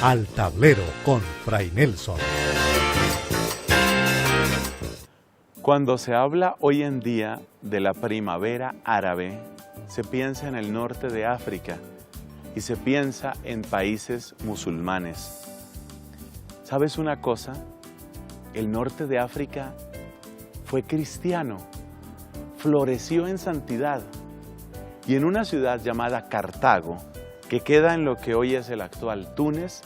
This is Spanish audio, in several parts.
Al Tablero con Fray Nelson. Cuando se habla hoy en día de la primavera árabe, se piensa en el norte de África y se piensa en países musulmanes. ¿Sabes una cosa? El norte de África fue cristiano, floreció en santidad y en una ciudad llamada Cartago, que queda en lo que hoy es el actual Túnez,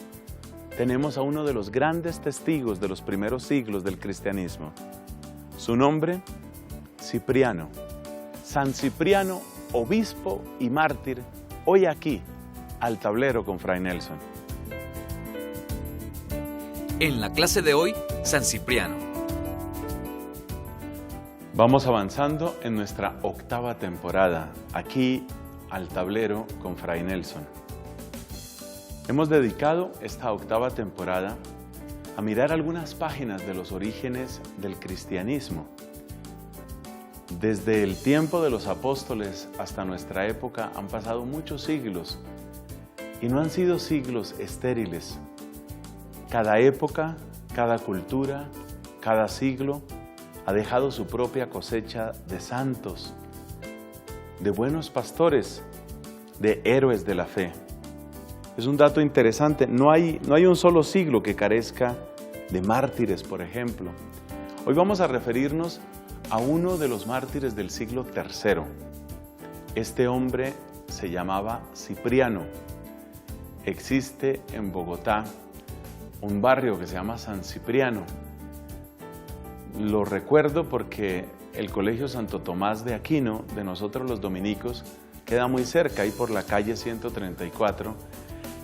tenemos a uno de los grandes testigos de los primeros siglos del cristianismo. Su nombre, Cipriano. San Cipriano, obispo y mártir, hoy aquí, al tablero con Fray Nelson. En la clase de hoy, San Cipriano. Vamos avanzando en nuestra octava temporada, aquí al tablero con Fray Nelson. Hemos dedicado esta octava temporada a mirar algunas páginas de los orígenes del cristianismo. Desde el tiempo de los apóstoles hasta nuestra época han pasado muchos siglos y no han sido siglos estériles. Cada época, cada cultura, cada siglo ha dejado su propia cosecha de santos, de buenos pastores, de héroes de la fe. Es un dato interesante, no hay un solo siglo que carezca de mártires, por ejemplo. Hoy vamos a referirnos a uno de los mártires del siglo III. Este hombre se llamaba Cipriano. Existe en Bogotá un barrio que se llama San Cipriano. Lo recuerdo porque el Colegio Santo Tomás de Aquino, de nosotros los dominicos, queda muy cerca, ahí por la calle 134,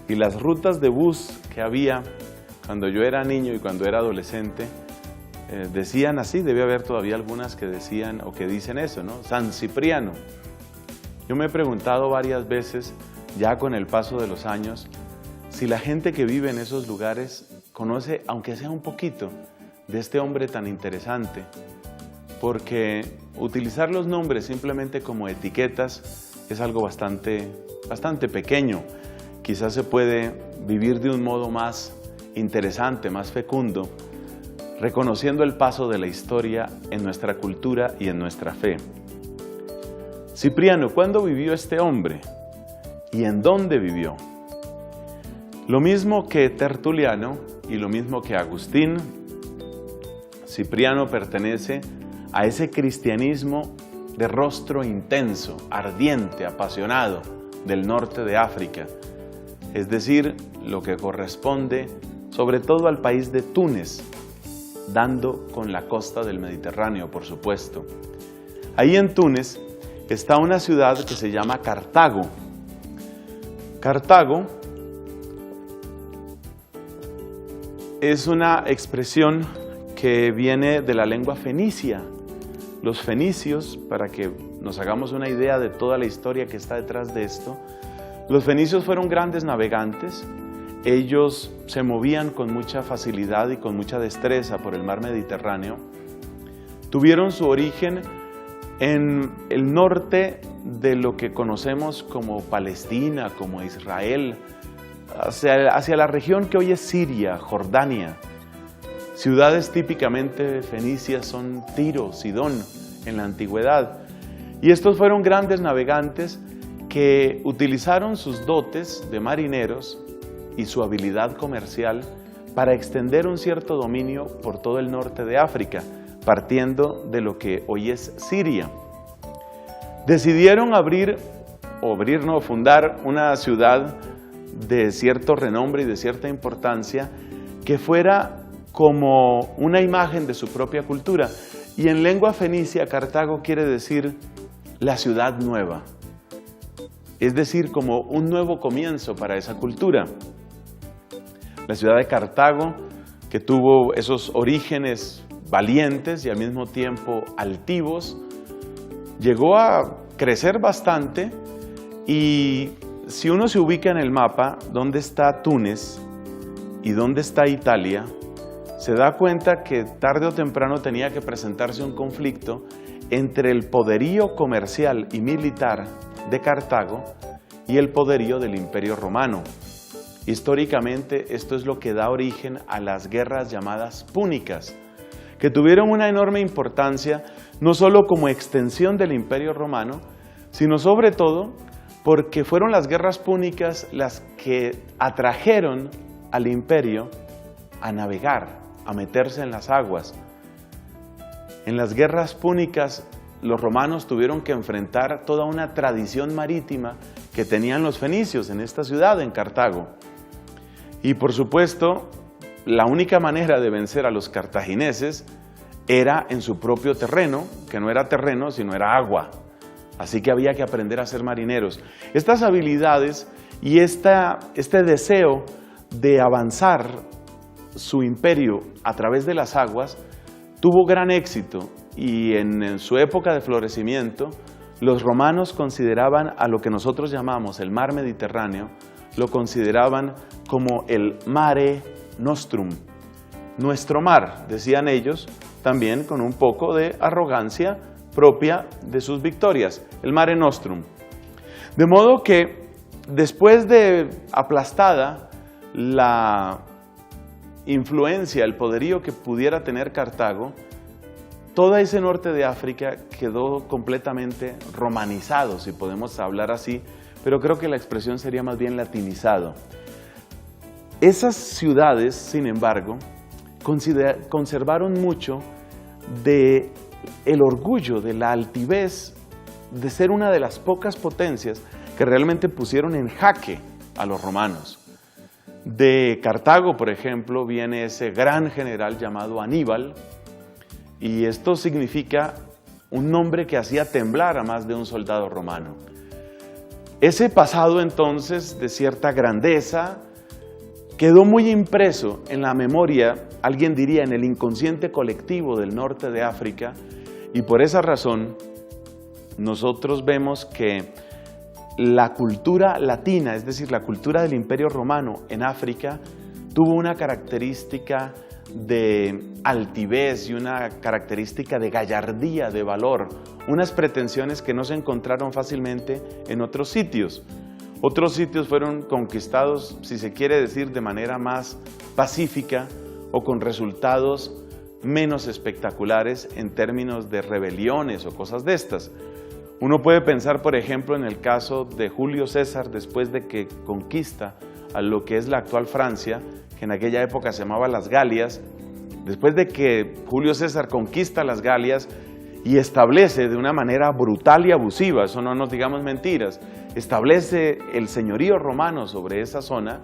y las rutas de bus que había cuando yo era niño y cuando era adolescente, decían así, debe haber todavía algunas que decían o que dicen eso, ¿no? San Cipriano. Yo me he preguntado varias veces, ya con el paso de los años, si la gente que vive en esos lugares conoce, aunque sea un poquito, de este hombre tan interesante, porque utilizar los nombres simplemente como etiquetas es algo bastante pequeño. Quizás se puede vivir de un modo más interesante, más fecundo, reconociendo el paso de la historia en nuestra cultura y en nuestra fe. Cipriano, ¿cuándo vivió este hombre? ¿Y en dónde vivió? Lo mismo que Tertuliano y lo mismo que Agustín, Cipriano pertenece a ese cristianismo de rostro intenso, ardiente, apasionado del norte de África, es decir, lo que corresponde sobre todo al país de Túnez, dando con la costa del Mediterráneo, por supuesto. Ahí en Túnez está una ciudad que se llama Cartago. Cartago es una expresión que viene de la lengua fenicia. Los fenicios, para que nos hagamos una idea de toda la historia que está detrás de esto, los fenicios fueron grandes navegantes. Ellos se movían con mucha facilidad y con mucha destreza por el mar Mediterráneo. Tuvieron su origen en el norte de lo que conocemos como Palestina, como Israel, hacia la región que hoy es Siria, Jordania. Ciudades típicamente fenicias son Tiro, Sidón, en la antigüedad. Y estos fueron grandes navegantes que utilizaron sus dotes de marineros y su habilidad comercial para extender un cierto dominio por todo el norte de África, partiendo de lo que hoy es Siria. Decidieron fundar una ciudad de cierto renombre y de cierta importancia que fuera como una imagen de su propia cultura. Y en lengua fenicia, Cartago quiere decir la ciudad nueva, es decir, como un nuevo comienzo para esa cultura. La ciudad de Cartago, que tuvo esos orígenes valientes y al mismo tiempo altivos, llegó a crecer bastante y si uno se ubica en el mapa dónde está Túnez y dónde está Italia, se da cuenta que tarde o temprano tenía que presentarse un conflicto entre el poderío comercial y militar de Cartago y el poderío del Imperio Romano. Históricamente, esto es lo que da origen a las guerras llamadas púnicas, que tuvieron una enorme importancia, no solo como extensión del Imperio Romano, sino sobre todo porque fueron las guerras púnicas las que atrajeron al imperio a navegar, a meterse en las aguas. En las guerras púnicas, los romanos tuvieron que enfrentar toda una tradición marítima que tenían los fenicios en esta ciudad, en Cartago. Y por supuesto, la única manera de vencer a los cartagineses era en su propio terreno, que no era terreno, sino era agua. Así que había que aprender a ser marineros. Estas habilidades y este deseo de avanzar su imperio a través de las aguas tuvo gran éxito, y en su época de florecimiento, los romanos consideraban a lo que nosotros llamamos el mar Mediterráneo, lo consideraban como el Mare Nostrum, nuestro mar, decían ellos, también con un poco de arrogancia propia de sus victorias, el Mare Nostrum. De modo que después de aplastada la influencia, el poderío que pudiera tener Cartago, todo ese norte de África quedó completamente romanizado, si podemos hablar así, pero creo que la expresión sería más bien latinizado. Esas ciudades, sin embargo, conservaron mucho del orgullo, de la altivez de ser una de las pocas potencias que realmente pusieron en jaque a los romanos. De Cartago, por ejemplo, viene ese gran general llamado Aníbal, y esto significa un nombre que hacía temblar a más de un soldado romano. Ese pasado entonces de cierta grandeza quedó muy impreso en la memoria, alguien diría en el inconsciente colectivo del norte de África, y por esa razón nosotros vemos que la cultura latina, es decir, la cultura del Imperio Romano en África, tuvo una característica de altivez y una característica de gallardía, de valor, unas pretensiones que no se encontraron fácilmente en otros sitios. Otros sitios fueron conquistados, si se quiere decir, de manera más pacífica o con resultados menos espectaculares en términos de rebeliones o cosas de estas. Uno puede pensar, por ejemplo, en el caso de Julio César, después de que conquista a lo que es la actual Francia, que en aquella época se llamaba las Galias. Después de que Julio César conquista las Galias y establece de una manera brutal y abusiva, eso no nos digamos mentiras, establece el señorío romano sobre esa zona,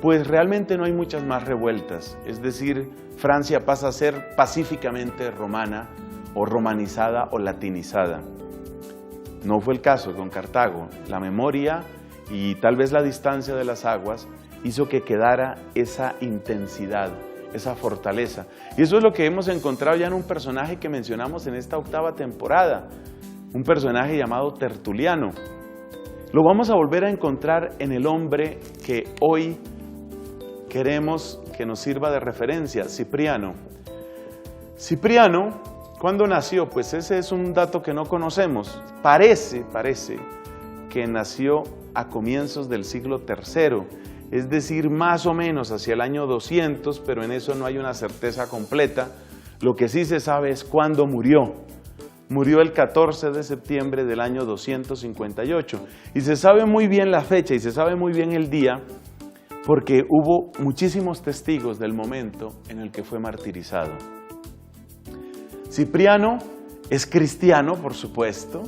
pues realmente no hay muchas más revueltas. Es decir, Francia pasa a ser pacíficamente romana o romanizada o latinizada. No fue el caso con Cartago. La memoria y tal vez la distancia de las aguas hizo que quedara esa intensidad, esa fortaleza. Y eso es lo que hemos encontrado ya en un personaje que mencionamos en esta 8ª temporada, un personaje llamado Tertuliano. Lo vamos a volver a encontrar en el hombre que hoy queremos que nos sirva de referencia, Cipriano. Cipriano, ¿cuándo nació? Pues ese es un dato que no conocemos. Parece que nació a comienzos del siglo III, es decir, más o menos hacia el año 200, pero en eso no hay una certeza completa. Lo que sí se sabe es cuándo murió. Murió el 14 de septiembre del año 258. Y se sabe muy bien la fecha y se sabe muy bien el día, porque hubo muchísimos testigos del momento en el que fue martirizado. Cipriano es cristiano, por supuesto.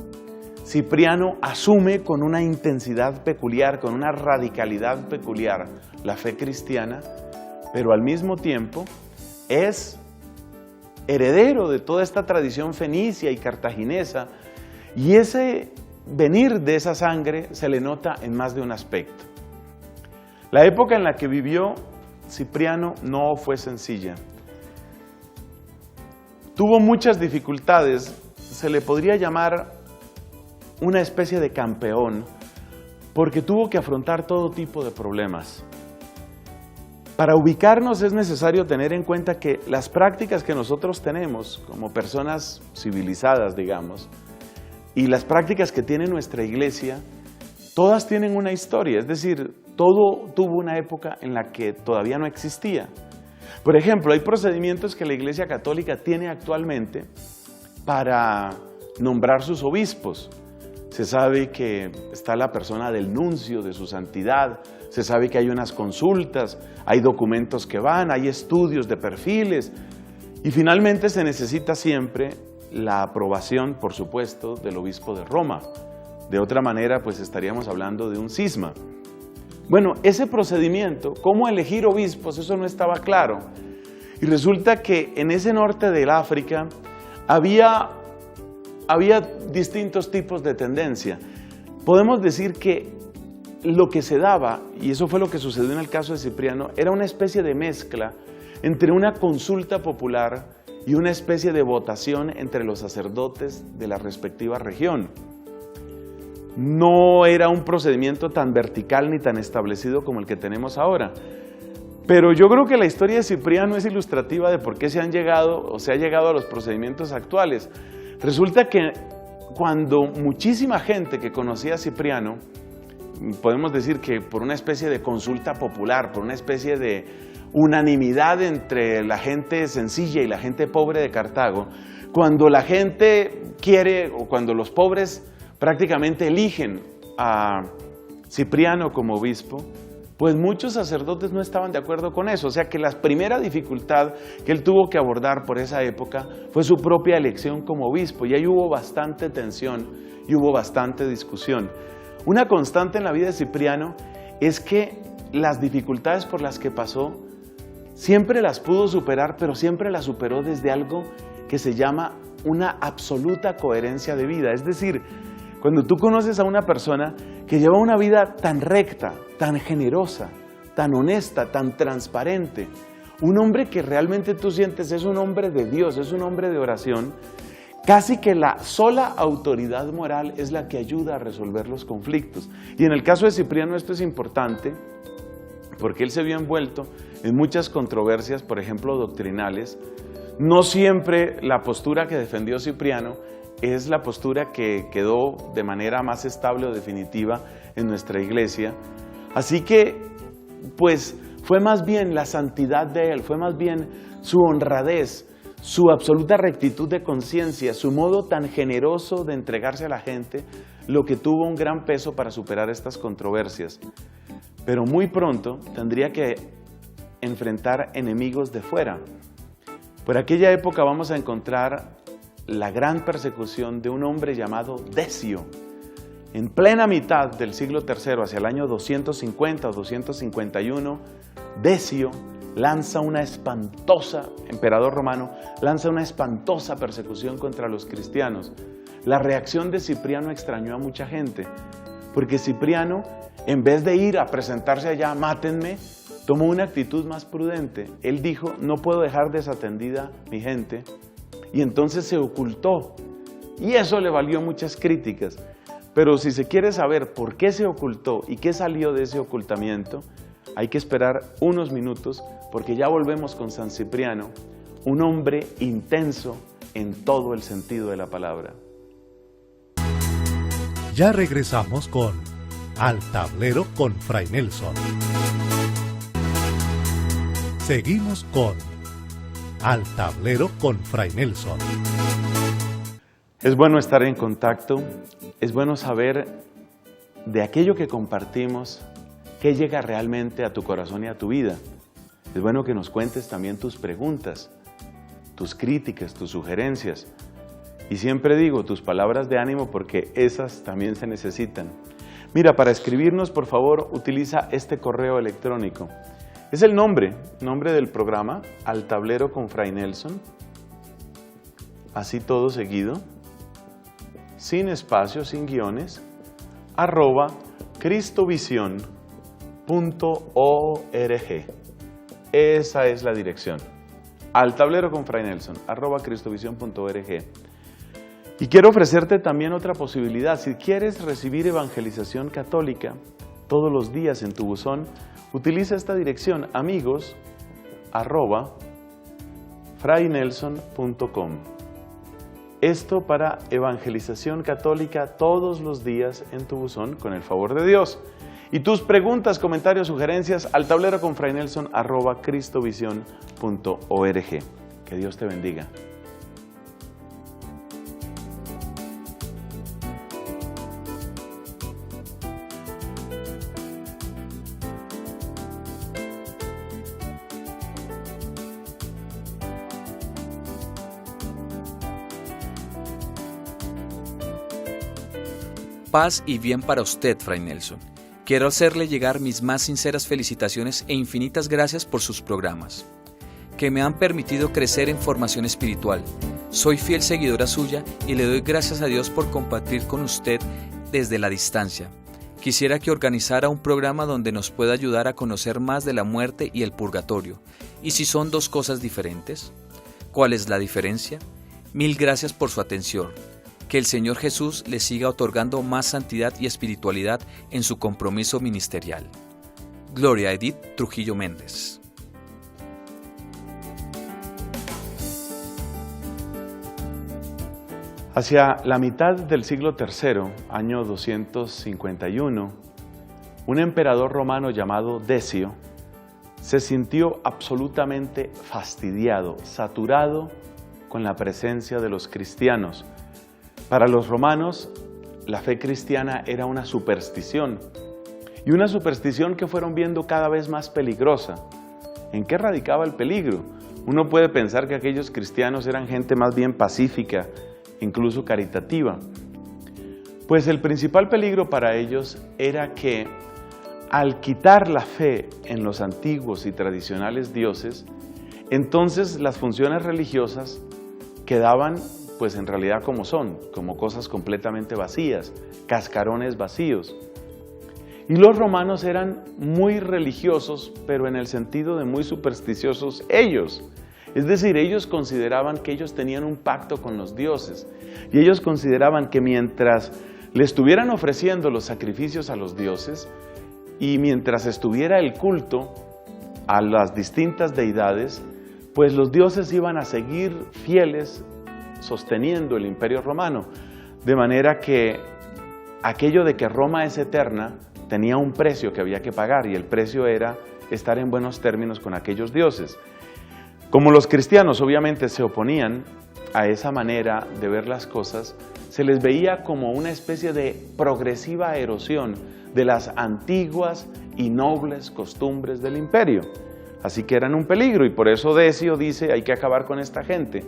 Cipriano asume con una intensidad peculiar, con una radicalidad peculiar la fe cristiana, pero al mismo tiempo es heredero de toda esta tradición fenicia y cartaginesa, y ese venir de esa sangre se le nota en más de un aspecto. La época en la que vivió Cipriano no fue sencilla. Tuvo muchas dificultades, se le podría llamar una especie de campeón, porque tuvo que afrontar todo tipo de problemas. Para ubicarnos es necesario tener en cuenta que las prácticas que nosotros tenemos como personas civilizadas, digamos, y las prácticas que tiene nuestra iglesia, todas tienen una historia, es decir, todo tuvo una época en la que todavía no existía. Por ejemplo, hay procedimientos que la Iglesia Católica tiene actualmente para nombrar sus obispos. Se sabe que está la persona del nuncio, de su santidad, se sabe que hay unas consultas, hay documentos que van, hay estudios de perfiles y finalmente se necesita siempre la aprobación, por supuesto, del obispo de Roma. De otra manera, pues estaríamos hablando de un cisma. Bueno, ese procedimiento, cómo elegir obispos, eso no estaba claro. Y resulta que en ese norte del África había distintos tipos de tendencia. Podemos decir que lo que se daba, y eso fue lo que sucedió en el caso de Cipriano, era una especie de mezcla entre una consulta popular y una especie de votación entre los sacerdotes de la respectiva región. No era un procedimiento tan vertical ni tan establecido como el que tenemos ahora. Pero yo creo que la historia de Cipriano es ilustrativa de por qué se ha llegado a los procedimientos actuales. Resulta que cuando muchísima gente que conocía a Cipriano, podemos decir que por una especie de consulta popular, por una especie de unanimidad entre la gente sencilla y la gente pobre de Cartago, cuando la gente quiere o cuando los pobres prácticamente eligen a Cipriano como obispo, pues muchos sacerdotes no estaban de acuerdo con eso. O sea que la primera dificultad que él tuvo que abordar por esa época fue su propia elección como obispo, y ahí hubo bastante tensión y hubo bastante discusión. Una constante en la vida de Cipriano es que las dificultades por las que pasó siempre las pudo superar, pero siempre las superó desde algo que se llama una absoluta coherencia de vida. Es decir, cuando tú conoces a una persona que lleva una vida tan recta, tan generosa, tan honesta, tan transparente, un hombre que realmente tú sientes es un hombre de Dios, es un hombre de oración, casi que la sola autoridad moral es la que ayuda a resolver los conflictos. Y en el caso de Cipriano esto es importante porque él se vio envuelto en muchas controversias, por ejemplo, doctrinales. No siempre la postura que defendió Cipriano es la postura que quedó de manera más estable o definitiva en nuestra iglesia. Así que, pues, fue más bien la santidad de él, fue más bien su honradez, su absoluta rectitud de conciencia, su modo tan generoso de entregarse a la gente, lo que tuvo un gran peso para superar estas controversias. Pero muy pronto tendría que enfrentar enemigos de fuera. Por aquella época vamos a encontrar la gran persecución de un hombre llamado Decio. En plena mitad del siglo III, hacia el año 250 o 251, Decio lanza una espantosa, emperador romano, lanza una espantosa persecución contra los cristianos. La reacción de Cipriano extrañó a mucha gente, porque Cipriano, en vez de ir a presentarse allá, mátenme, tomó una actitud más prudente. Él dijo, no puedo dejar desatendida mi gente, y entonces se ocultó, y eso le valió muchas críticas. Pero si se quiere saber por qué se ocultó y qué salió de ese ocultamiento, hay que esperar unos minutos, porque ya volvemos con San Cipriano, un hombre intenso en todo el sentido de la palabra. Ya regresamos con Al Tablero con Fray Nelson. Seguimos con Al Tablero con Fray Nelson. Es bueno estar en contacto, es bueno saber de aquello que compartimos, qué llega realmente a tu corazón y a tu vida. Es bueno que nos cuentes también tus preguntas, tus críticas, tus sugerencias. Y siempre digo tus palabras de ánimo porque esas también se necesitan. Mira, para escribirnos, por favor, utiliza este correo electrónico. Es el nombre del programa, Al Tablero con Fray Nelson. Así todo seguido, sin espacios, sin guiones, @cristovision.org. Esa es la dirección. Al Tablero con Fray Nelson, @cristovision.org. Y quiero ofrecerte también otra posibilidad. Si quieres recibir evangelización católica todos los días en tu buzón, utiliza esta dirección, amigos@fraynelson.com. esto para evangelización católica todos los días en tu buzón con el favor de Dios. Y tus preguntas, comentarios, sugerencias al tableroconfrainelson@cristovision.org. Que Dios te bendiga. Paz y bien para usted, Fray Nelson. Quiero hacerle llegar mis más sinceras felicitaciones e infinitas gracias por sus programas, que me han permitido crecer en formación espiritual. Soy fiel seguidora suya y le doy gracias a Dios por compartir con usted desde la distancia. Quisiera que organizara un programa donde nos pueda ayudar a conocer más de la muerte y el purgatorio. ¿Y si son dos cosas diferentes? ¿Cuál es la diferencia? Mil gracias por su atención. Que el Señor Jesús le siga otorgando más santidad y espiritualidad en su compromiso ministerial. Gloria Edith Trujillo Méndez. Hacia la mitad del siglo III, año 251, un emperador romano llamado Decio se sintió absolutamente fastidiado, saturado con la presencia de los cristianos. Para los romanos, la fe cristiana era una superstición, y una superstición que fueron viendo cada vez más peligrosa. ¿En qué radicaba el peligro? Uno puede pensar que aquellos cristianos eran gente más bien pacífica, incluso caritativa. Pues el principal peligro para ellos era que, al quitar la fe en los antiguos y tradicionales dioses, entonces las funciones religiosas quedaban pues en realidad como son, como cosas completamente vacías, cascarones vacíos. Y los romanos eran muy religiosos, pero en el sentido de muy supersticiosos ellos. Es decir, ellos consideraban que ellos tenían un pacto con los dioses, y ellos consideraban que mientras le estuvieran ofreciendo los sacrificios a los dioses, y mientras estuviera el culto a las distintas deidades, pues los dioses iban a seguir fieles sosteniendo el Imperio Romano, de manera que aquello de que Roma es eterna tenía un precio que había que pagar, y el precio era estar en buenos términos con aquellos dioses. Como los cristianos obviamente se oponían a esa manera de ver las cosas, se les veía como una especie de progresiva erosión de las antiguas y nobles costumbres del imperio. Así que eran un peligro, y por eso Decio dice: hay que acabar con esta gente.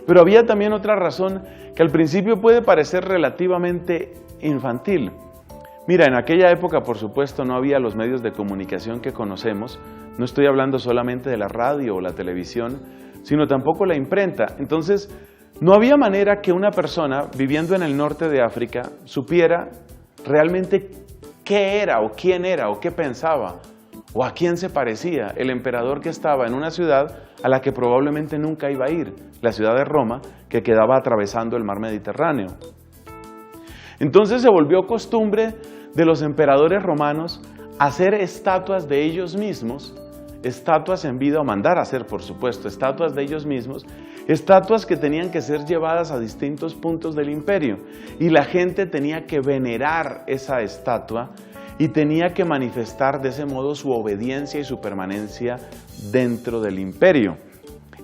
Pero había también otra razón que al principio puede parecer relativamente infantil. Mira, en aquella época, por supuesto, no había los medios de comunicación que conocemos. No estoy hablando solamente de la radio o la televisión, sino tampoco la imprenta. Entonces, no había manera que una persona viviendo en el norte de África supiera realmente qué era o quién era o qué pensaba o a quién se parecía el emperador que estaba en una ciudad a la que probablemente nunca iba a ir, la ciudad de Roma, que quedaba atravesando el mar Mediterráneo. Entonces se volvió costumbre de los emperadores romanos hacer estatuas de ellos mismos, estatuas en vida, o mandar a hacer, por supuesto, estatuas de ellos mismos, estatuas que tenían que ser llevadas a distintos puntos del imperio, y la gente tenía que venerar esa estatua y tenía que manifestar de ese modo su obediencia y su permanencia dentro del imperio.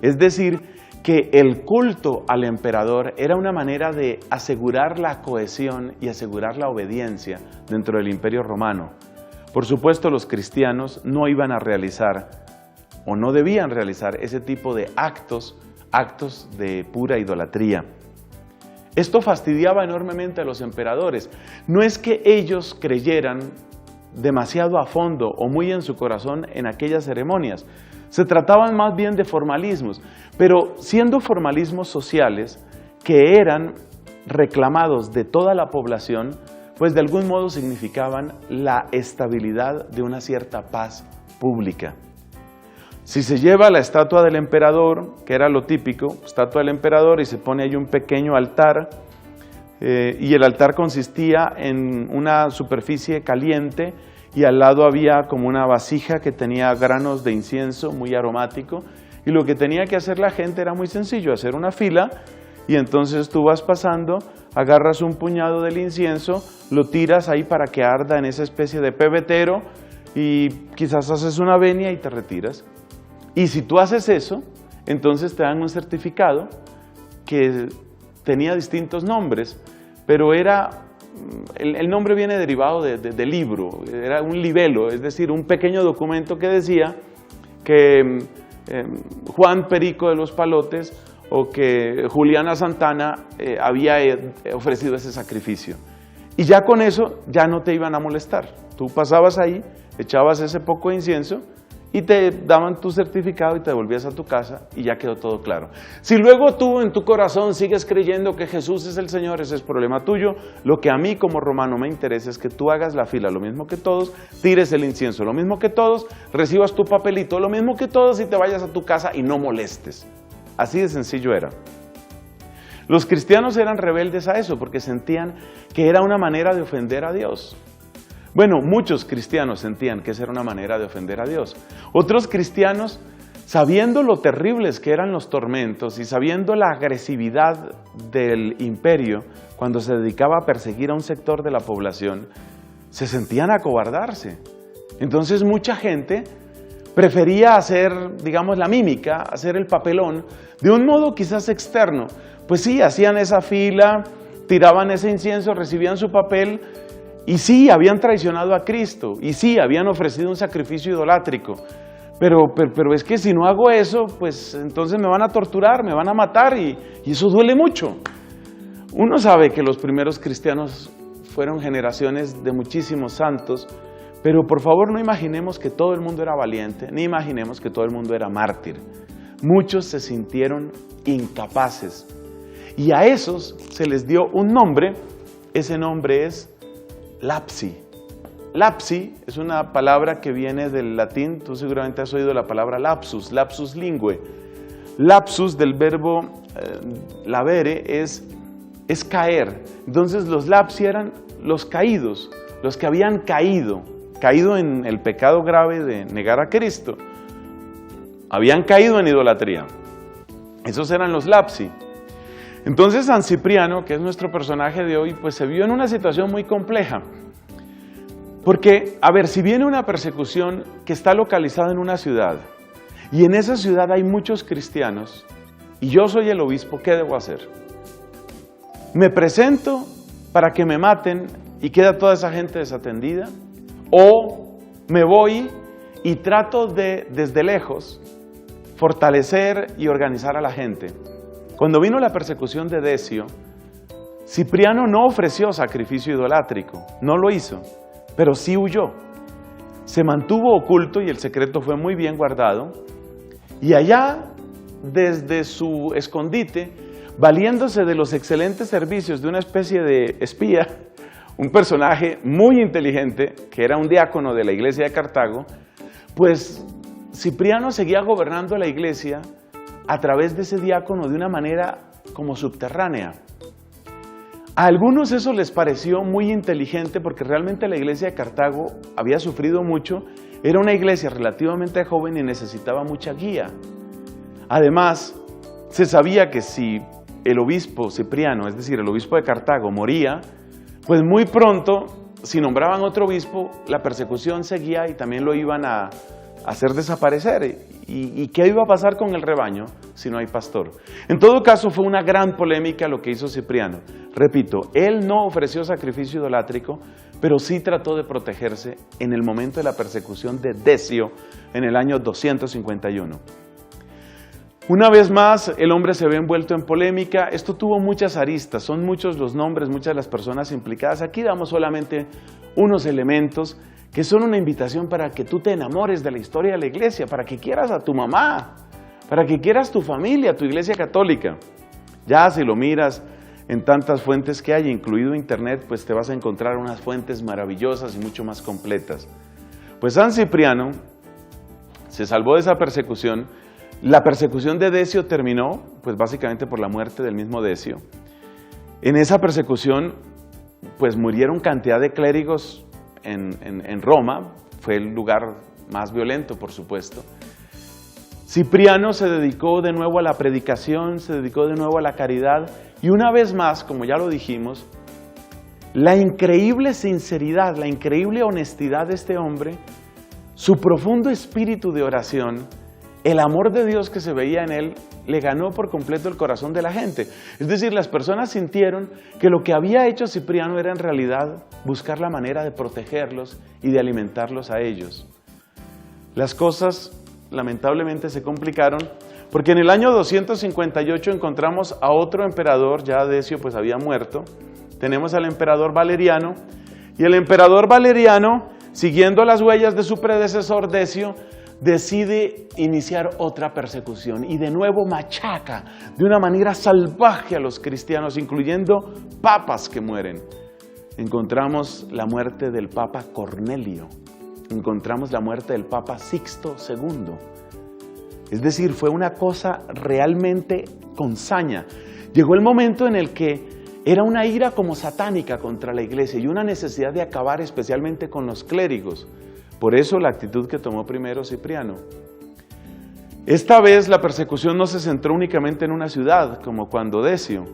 Es decir, que el culto al emperador era una manera de asegurar la cohesión y asegurar la obediencia dentro del imperio romano. Por supuesto, los cristianos no iban a realizar o no debían realizar ese tipo de actos de pura idolatría. Esto fastidiaba enormemente a los emperadores. No es que ellos creyeran demasiado a fondo o muy en su corazón en aquellas ceremonias. Se trataban más bien de formalismos, pero siendo formalismos sociales que eran reclamados de toda la población, pues de algún modo significaban la estabilidad de una cierta paz pública. Si se lleva la estatua del emperador, que era lo típico, estatua del emperador, y se pone ahí un pequeño altar, y el altar consistía en una superficie caliente, y al lado había como una vasija que tenía granos de incienso muy aromático, y lo que tenía que hacer la gente era muy sencillo: hacer una fila y entonces tú vas pasando, agarras un puñado del incienso, lo tiras ahí para que arda en esa especie de pebetero y quizás haces una venia y te retiras. Y si tú haces eso, entonces te dan un certificado que tenía distintos nombres, pero el nombre viene derivado de libro, era un libelo, es decir, un pequeño documento que decía que Juan Perico de los Palotes o que Juliana Santana había ofrecido ese sacrificio. Y ya con eso ya no te iban a molestar. Tú pasabas ahí, echabas ese poco de incienso y te daban tu certificado y te devolvías a tu casa y ya quedó todo claro. Si luego tú en tu corazón sigues creyendo que Jesús es el Señor, ese es problema tuyo. Lo que a mí como romano me interesa es que tú hagas la fila lo mismo que todos, tires el incienso lo mismo que todos, recibas tu papelito lo mismo que todos y te vayas a tu casa y no molestes. Así de sencillo era. Los cristianos eran rebeldes a eso porque sentían que era una manera de ofender a Dios. Bueno, muchos cristianos sentían que esa era una manera de ofender a Dios. Otros cristianos, sabiendo lo terribles que eran los tormentos y sabiendo la agresividad del imperio cuando se dedicaba a perseguir a un sector de la población, se sentían acobardarse. Entonces mucha gente prefería hacer, digamos, la mímica, hacer el papelón, de un modo quizás externo. Pues sí, hacían esa fila, tiraban ese incienso, recibían su papel, y sí, habían traicionado a Cristo, y sí, habían ofrecido un sacrificio idolátrico, pero es que si no hago eso, pues entonces me van a torturar, me van a matar, y eso duele mucho. Uno sabe que los primeros cristianos fueron generaciones de muchísimos santos, pero por favor no imaginemos que todo el mundo era valiente, ni imaginemos que todo el mundo era mártir. Muchos se sintieron incapaces, y a esos se les dio un nombre. Ese nombre es lapsi. Lapsi es una palabra que viene del latín, tú seguramente has oído la palabra lapsus, lapsus lingue. Lapsus del verbo lavere es caer. Entonces los lapsi eran los caídos, los que habían caído en el pecado grave de negar a Cristo. Habían caído en idolatría. Esos eran los lapsi. Entonces San Cipriano, que es nuestro personaje de hoy, pues se vio en una situación muy compleja. Porque, a ver, si viene una persecución que está localizada en una ciudad, y en esa ciudad hay muchos cristianos, y yo soy el obispo, ¿qué debo hacer? ¿Me presento para que me maten y queda toda esa gente desatendida? ¿O me voy y trato de, desde lejos, fortalecer y organizar a la gente? Cuando vino la persecución de Decio, Cipriano no ofreció sacrificio idolátrico, no lo hizo, pero sí huyó. Se mantuvo oculto y el secreto fue muy bien guardado. Y allá, desde su escondite, valiéndose de los excelentes servicios de una especie de espía, un personaje muy inteligente, que era un diácono de la iglesia de Cartago, pues Cipriano seguía gobernando la iglesia a través de ese diácono de una manera como subterránea. A algunos eso les pareció muy inteligente porque realmente la iglesia de Cartago había sufrido mucho, era una iglesia relativamente joven y necesitaba mucha guía. Además, se sabía que si el obispo Cipriano, es decir, el obispo de Cartago, moría, pues muy pronto, si nombraban otro obispo, la persecución seguía y también lo iban a hacer desaparecer. ¿Y qué iba a pasar con el rebaño si no hay pastor? En todo caso, fue una gran polémica lo que hizo Cipriano. Repito, él no ofreció sacrificio idolátrico, pero sí trató de protegerse en el momento de la persecución de Decio en el año 251. Una vez más, el hombre se ve envuelto en polémica. Esto tuvo muchas aristas, son muchos los nombres, muchas las personas implicadas. Aquí damos solamente unos elementos que son una invitación para que tú te enamores de la historia de la iglesia, para que quieras a tu mamá, para que quieras tu familia, tu iglesia católica. Ya si lo miras en tantas fuentes que hay, incluido internet, pues te vas a encontrar unas fuentes maravillosas y mucho más completas. Pues San Cipriano se salvó de esa persecución. La persecución de Decio terminó, pues básicamente por la muerte del mismo Decio. En esa persecución, pues murieron cantidad de clérigos en Roma, fue el lugar más violento, por supuesto. Cipriano se dedicó de nuevo a la predicación, se dedicó de nuevo a la caridad y una vez más, como ya lo dijimos, la increíble sinceridad, la increíble honestidad de este hombre, su profundo espíritu de oración, el amor de Dios que se veía en él, le ganó por completo el corazón de la gente. Es decir, las personas sintieron que lo que había hecho Cipriano era en realidad buscar la manera de protegerlos y de alimentarlos a ellos. Las cosas lamentablemente se complicaron porque en el año 258 encontramos a otro emperador, ya Decio pues había muerto, tenemos al emperador Valeriano, y el emperador Valeriano, siguiendo las huellas de su predecesor Decio, decide iniciar otra persecución y de nuevo machaca de una manera salvaje a los cristianos, incluyendo papas que mueren. Encontramos la muerte del Papa Cornelio, encontramos la muerte del Papa Sixto II. Es decir, fue una cosa realmente con saña. Llegó el momento en el que era una ira como satánica contra la iglesia y una necesidad de acabar especialmente con los clérigos. Por eso la actitud que tomó primero Cipriano. Esta vez la persecución no se centró únicamente en una ciudad, como cuando Decio,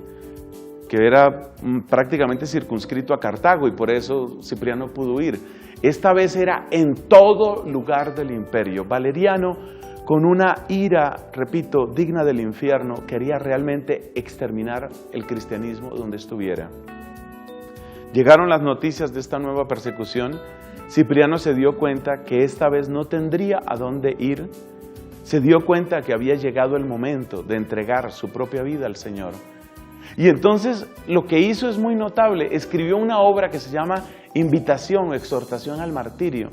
que era prácticamente circunscrito a Cartago y por eso Cipriano pudo huir. Esta vez era en todo lugar del imperio. Valeriano, con una ira, repito, digna del infierno, quería realmente exterminar el cristianismo donde estuviera. Llegaron las noticias de esta nueva persecución. Cipriano se dio cuenta que esta vez no tendría a dónde ir. Se dio cuenta que había llegado el momento de entregar su propia vida al Señor. Y entonces lo que hizo es muy notable. Escribió una obra que se llama Invitación o Exhortación al Martirio.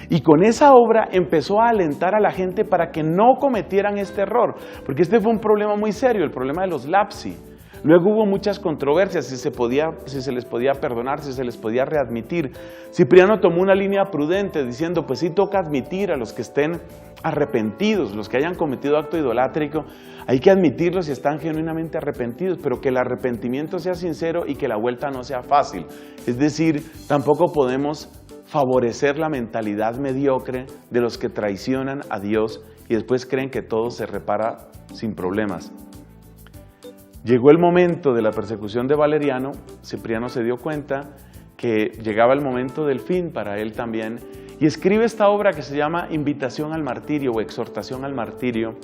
Y con esa obra empezó a alentar a la gente para que no cometieran este error. Porque este fue un problema muy serio, el problema de los lapsi. Luego hubo muchas controversias, si se les podía perdonar, si se les podía readmitir. Cipriano tomó una línea prudente diciendo, pues sí toca admitir a los que estén arrepentidos, los que hayan cometido acto idolátrico, hay que admitirlos si están genuinamente arrepentidos, pero que el arrepentimiento sea sincero y que la vuelta no sea fácil. Es decir, tampoco podemos favorecer la mentalidad mediocre de los que traicionan a Dios y después creen que todo se repara sin problemas. Llegó el momento de la persecución de Valeriano, Cipriano se dio cuenta que llegaba el momento del fin para él también, y escribe esta obra que se llama Invitación al Martirio o Exhortación al Martirio,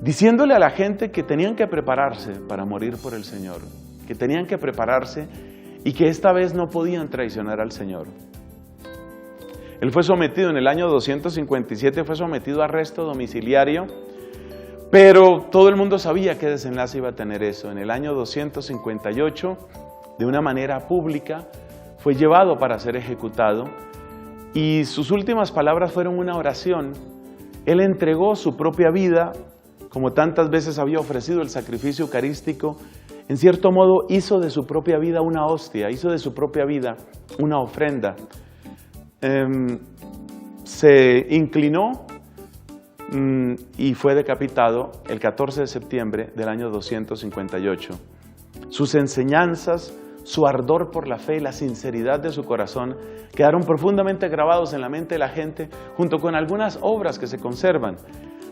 diciéndole a la gente que tenían que prepararse para morir por el Señor, que tenían que prepararse y que esta vez no podían traicionar al Señor. Él fue sometido en el año 257, fue sometido a arresto domiciliario, pero todo el mundo sabía qué desenlace iba a tener eso. En el año 258, de una manera pública, fue llevado para ser ejecutado y sus últimas palabras fueron una oración. Él entregó su propia vida, como tantas veces había ofrecido el sacrificio eucarístico, en cierto modo hizo de su propia vida una hostia, hizo de su propia vida una ofrenda. Se inclinó y fue decapitado el 14 de septiembre del año 258. Sus enseñanzas, su ardor por la fe y la sinceridad de su corazón quedaron profundamente grabados en la mente de la gente, junto con algunas obras que se conservan.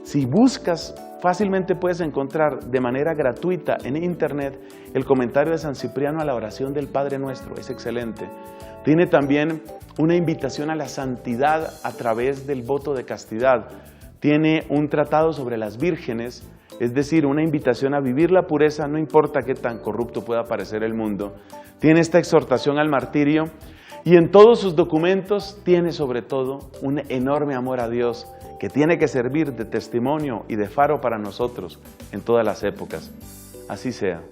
Si buscas, fácilmente puedes encontrar de manera gratuita en internet el comentario de San Cipriano a la oración del Padre Nuestro, es excelente. Tiene también una invitación a la santidad a través del voto de castidad. Tiene un tratado sobre las vírgenes, es decir, una invitación a vivir la pureza, no importa qué tan corrupto pueda parecer el mundo. Tiene esta exhortación al martirio y en todos sus documentos tiene sobre todo un enorme amor a Dios que tiene que servir de testimonio y de faro para nosotros en todas las épocas. Así sea.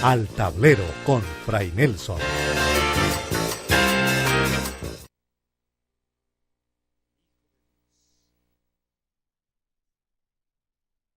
Al tablero con Fray Nelson.